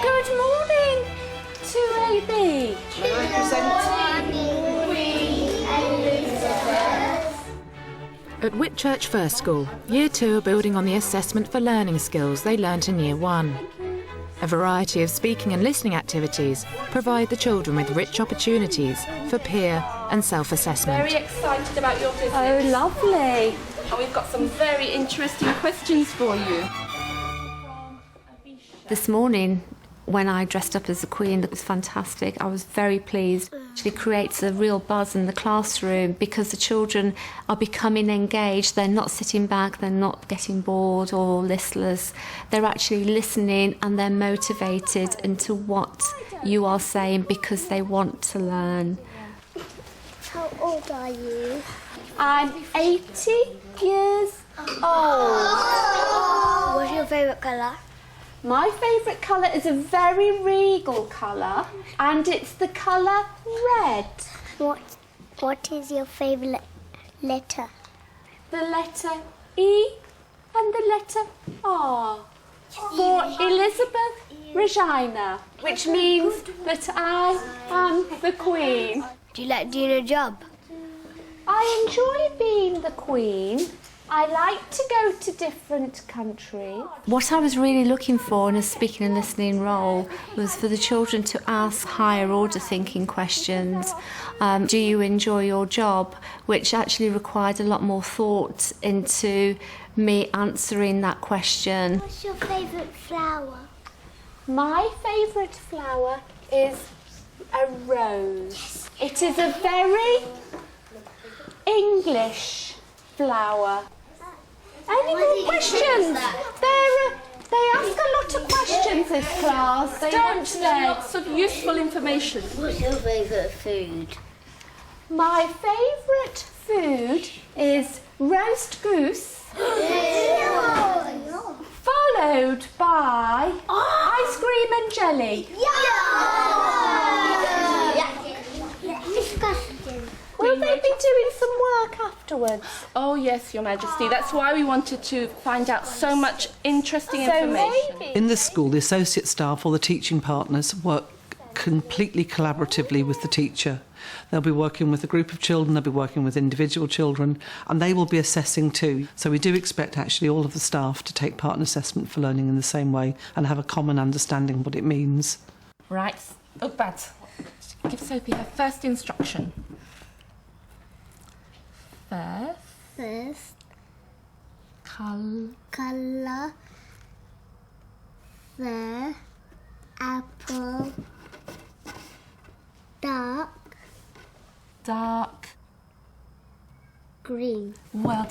Good morning to AB. May I present At Whitchurch First School, Year 2 are building on the assessment for learning skills they learnt in Year 1. A variety of speaking and listening activities provide the children with rich opportunities for peer and self-assessment. Very excited about your visit. Oh, lovely. And we've got some very interesting questions for you. This morning, when I dressed up as a queen, it was fantastic. I was very pleased. It actually creates a real buzz in the classroom because the children are becoming engaged. They're not sitting back, they're not getting bored or listless. They're actually listening and they're motivated into what you are saying because they want to learn. How old are you? I'm 80 years old. What's your favourite colour? My favourite colour is a very regal colour, and it's the colour red. What is your favourite letter? The letter E and the letter R. For Elizabeth Regina, which means that I am the Queen. Do you like doing a job? I enjoy being the Queen. I like to go to different countries. What I was really looking for in a speaking and listening role was for the children to ask higher order thinking questions. Do you enjoy your job? Which actually required a lot more thought into me answering that question. What's your favourite flower? My favourite flower is a rose. It is a very English flower. Any more questions? They ask a lot of questions, this class, don't they? Lots of useful information. What's your favourite food? My favourite food is roast goose, followed by ice cream and jelly. Will they be doing some work afterwards? Oh yes, Your Majesty. That's why we wanted to find out so much interesting information. Maybe. In this school, the associate staff or the teaching partners work completely collaboratively with the teacher. They'll be working with a group of children, they'll be working with individual children, and they will be assessing too. So we do expect actually all of the staff to take part in assessment for learning in the same way and have a common understanding of what it means. Right, Ugbad, give Sophie her first instruction. First, Colour. the apple, Dark. green. Well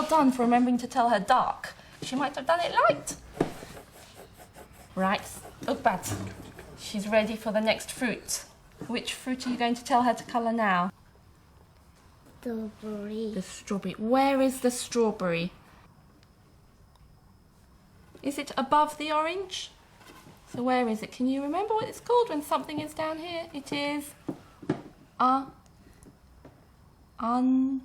done for remembering to tell her dark. She might have done it light. Right, Ugbad, she's ready for the next fruit. Which fruit are you going to tell her to colour now? Strawberry. The strawberry. Where is the strawberry? Is it above the orange? So where is it? Can you remember what it's called when something is down here? It is Under.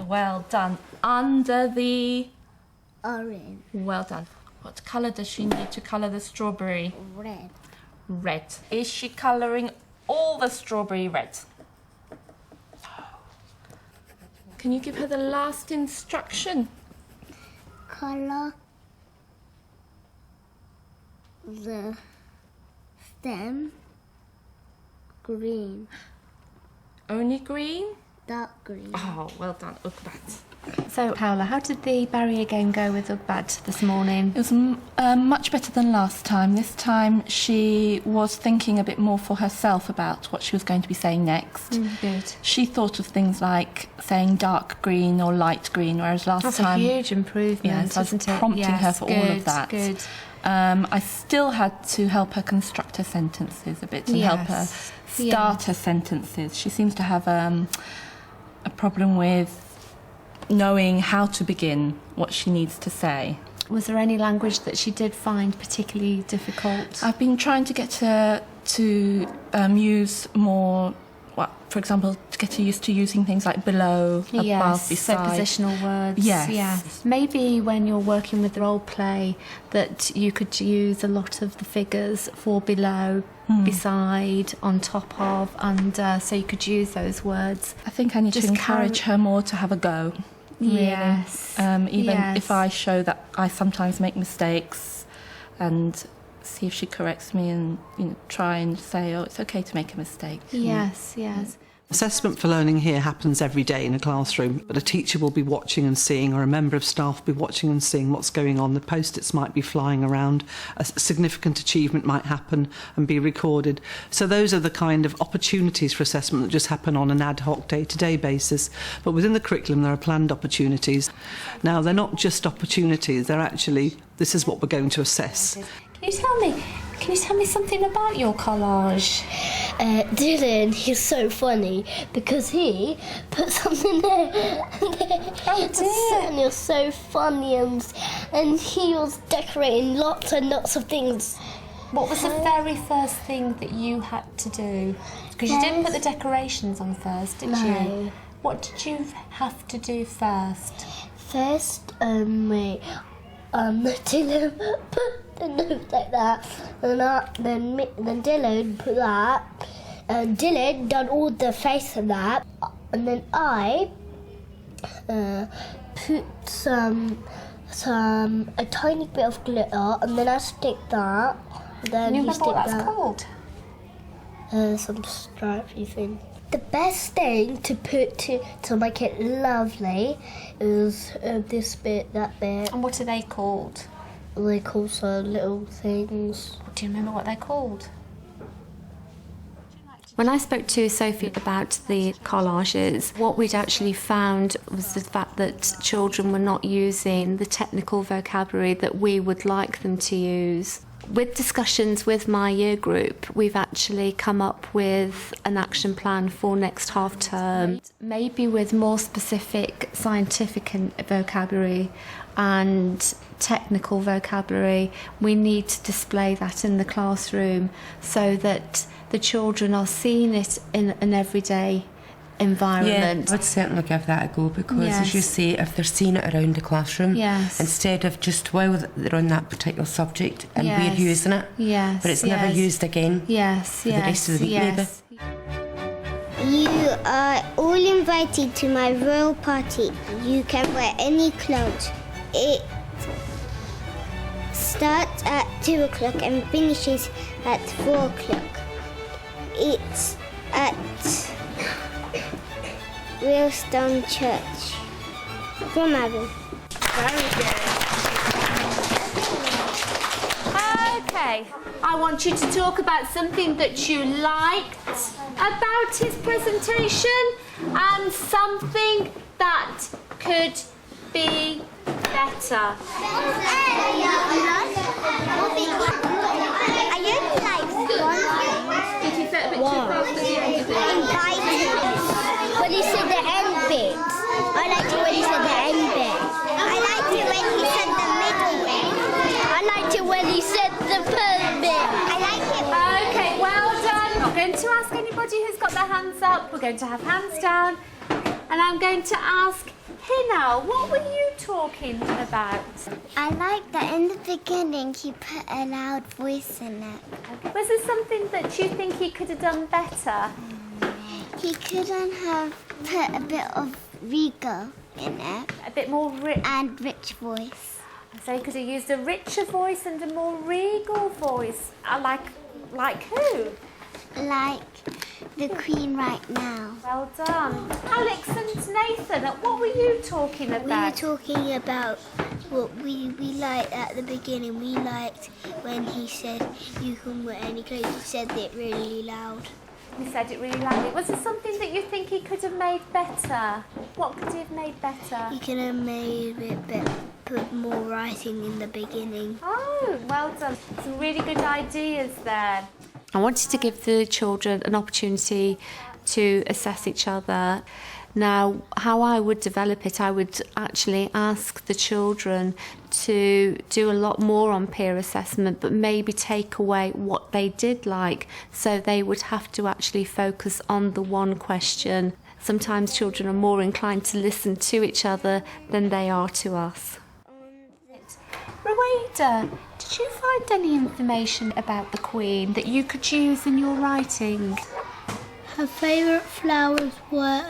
Well done. Under the... Orange. Well done. What colour does she need to colour the strawberry? Red. Red. Is she colouring all the strawberry red? Can you give her the last instruction? Colour the stem green. Only green? Dark green. Oh, well done, Ugbad. So, Paola, how did the barrier game go with Ugbad this morning? It was much better than last time. This time she was thinking a bit more for herself about what she was going to be saying next. Good. She thought of things like saying dark green or light green, whereas last That's time... a huge improvement, Yes, I was isn't it? prompting her for all of that. Good. I still had to help her construct her sentences a bit and help her start her sentences. She seems to have a problem with knowing how to begin what she needs to say. Was there any language that she did find particularly difficult? I've been trying to get her to use more for example, to get used to using things like below, above, Yes, so beside. positional words. Yes. Maybe when you're working with role play, that you could use a lot of the figures for below, beside, on top of, and so you could use those words. I think I need to Just encourage her more to have a go. Really. Yes. Even Yes. if I show that I sometimes make mistakes, and see if she corrects me, and try and say, oh, it's okay to make a mistake. Yes, yes. Assessment for learning here happens every day in a classroom, but a teacher will be watching and seeing, or a member of staff will be watching and seeing what's going on. The post-its might be flying around, a significant achievement might happen and be recorded. So those are the kind of opportunities for assessment that just happen on an ad hoc day-to-day basis. But within the curriculum there are planned opportunities. Now they're not just opportunities, they're actually, this is what we're going to assess. Can you tell me something about your collage? Dylan, he's so funny because he put something there. Oh dear. And he was so funny, and he was decorating lots and lots of things. What was the very first thing that you had to do? Because you didn't put the decorations on first, did you? No. What did you have to do first? First, Dylan put the note like that, and then Dylan put that, and Dylan done all the face of that, and then I put a tiny bit of glitter, and then I stick that. Then Can you he remember stick what that's that. called? Some stripy thing. The best thing to put to make it lovely is this bit, that bit. And what are they called? They call some little things. Do you remember what they're called? When I spoke to Sophie about the collages, what we'd actually found was the fact that children were not using the technical vocabulary that we would like them to use. With discussions with my year group, we've actually come up with an action plan for next half term, maybe with more specific scientific vocabulary and technical vocabulary. We need to display that in the classroom so that the children are seeing it in an everyday environment. Yeah, I would certainly give that a go because, as you Yes. say, if they're seeing it around the classroom, Yes. instead of just while they're on that particular subject and we're Yes. using it, Yes, but it's never yes. used again. Yes, the rest of the week, yes. You are all invited to my royal party. You can wear any clothes. It starts at 2 o'clock and finishes at 4 o'clock. It's at Wheelstone Church. From Abby. Okay, I want you to talk about something that you liked about his presentation and something that could be better. I only like one thing. Did you get a bit too fast at the end of it? Invited. When he said the end bit. I liked it when he said the end bit. I liked it when he said the middle bit. I liked it when he said the first bit. I liked it. Okay, well done. I'm not going to ask anybody who's got their hands up. We're going to have hands down. And I'm going to ask Hinal, what were you talking about? I like that in the beginning he put a loud voice in it. Was there something that you think he could have done better? He couldn't have put a bit of regal in it A bit more and rich voice. So he could have used a richer voice and a more regal voice. Like who? Like the Queen right now. Well done. Alex and Nathan, what were you talking We were about? talking about what we liked at the beginning. We liked when he said you can wear any clothes. He said it really loud. He said it really loudly. Was there something that you think he could have made better? What could he have made better? He could have made it put more writing in the beginning. Oh, well done. Some really good ideas there. I wanted to give the children an opportunity to assess each other. Now, how I would develop it, I would actually ask the children to do a lot more on peer assessment, but maybe take away what they did like, so they would have to actually focus on the one question. Sometimes children are more inclined to listen to each other than they are to us. Rowena, did you find any information about the Queen that you could use in your writing? Her favourite flowers were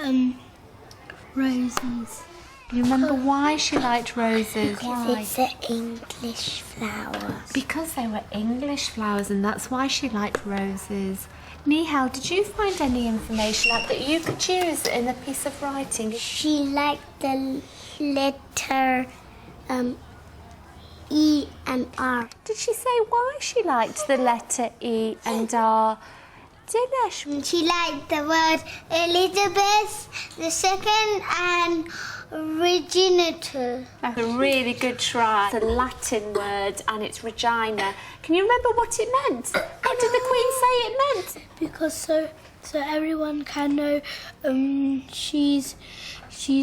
roses. You remember why she liked roses? Why? It's an English flower. Because they were English flowers, and that's why she liked roses. Nihal, did you find any information out that you could use in a piece of writing? She liked the letter E and R. Did she say why she liked the letter E and R? Dinesh? She liked the word Elizabeth II and Regina. That's a really good try. It's a Latin word and it's Regina. Can you remember what it meant? What did the Queen say it meant? Because so everyone can know she's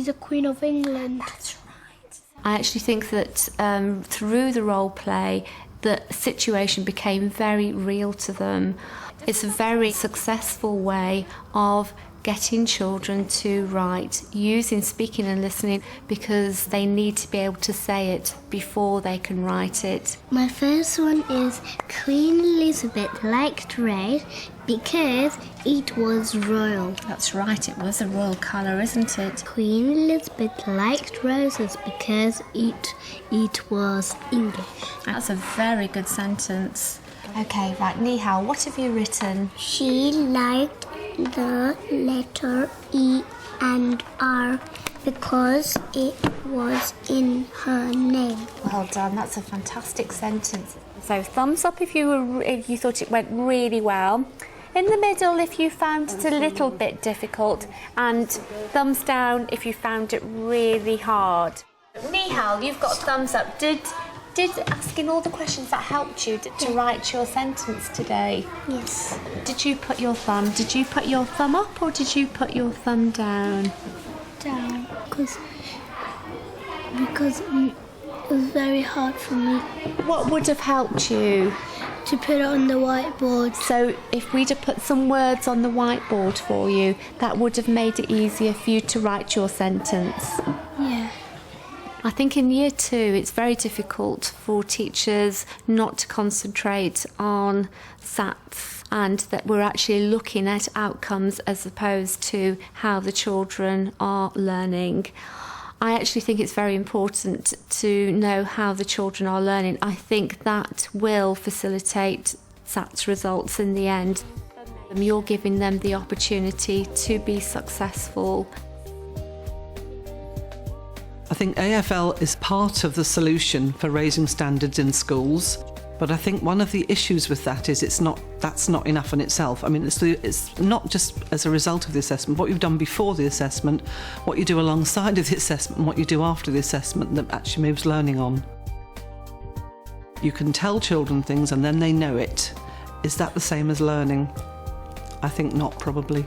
a Queen of England. That's right. I actually think that through the role play, the situation became very real to them. It's a very successful way of getting children to write using speaking and listening, because they need to be able to say it before they can write it. My first one is Queen Elizabeth liked red because it was royal. That's right, it was a royal colour, isn't it? Queen Elizabeth liked roses because it was English. That's a very good sentence. Okay, right, Nihal, what have you written? She liked the letter E and R because it was in her name. Well done, that's a fantastic sentence. So thumbs up if you thought it went really well. In the middle if you found it a little bit difficult, and thumbs down if you found it really hard. Nihal, you've got thumbs up. Did asking all the questions that helped you to write your sentence today? Yes. Did you put your thumb up or did you put your thumb down? Down, because it was very hard for me What would have helped you? to put it on the whiteboard. So if we'd have put some words on the whiteboard for you, that would have made it easier for you to write your sentence. Yeah. I think in year 2 it's very difficult for teachers not to concentrate on SATs, and that we're actually looking at outcomes as opposed to how the children are learning. I actually think it's very important to know how the children are learning. I think that will facilitate SATs results in the end. You're giving them the opportunity to be successful. I think AFL is part of the solution for raising standards in schools, but I think one of the issues with that is that's not enough in itself. I mean, it's not just as a result of the assessment, what you've done before the assessment, what you do alongside of the assessment, and what you do after the assessment that actually moves learning on. You can tell children things and then they know it. Is that the same as learning? I think not, probably.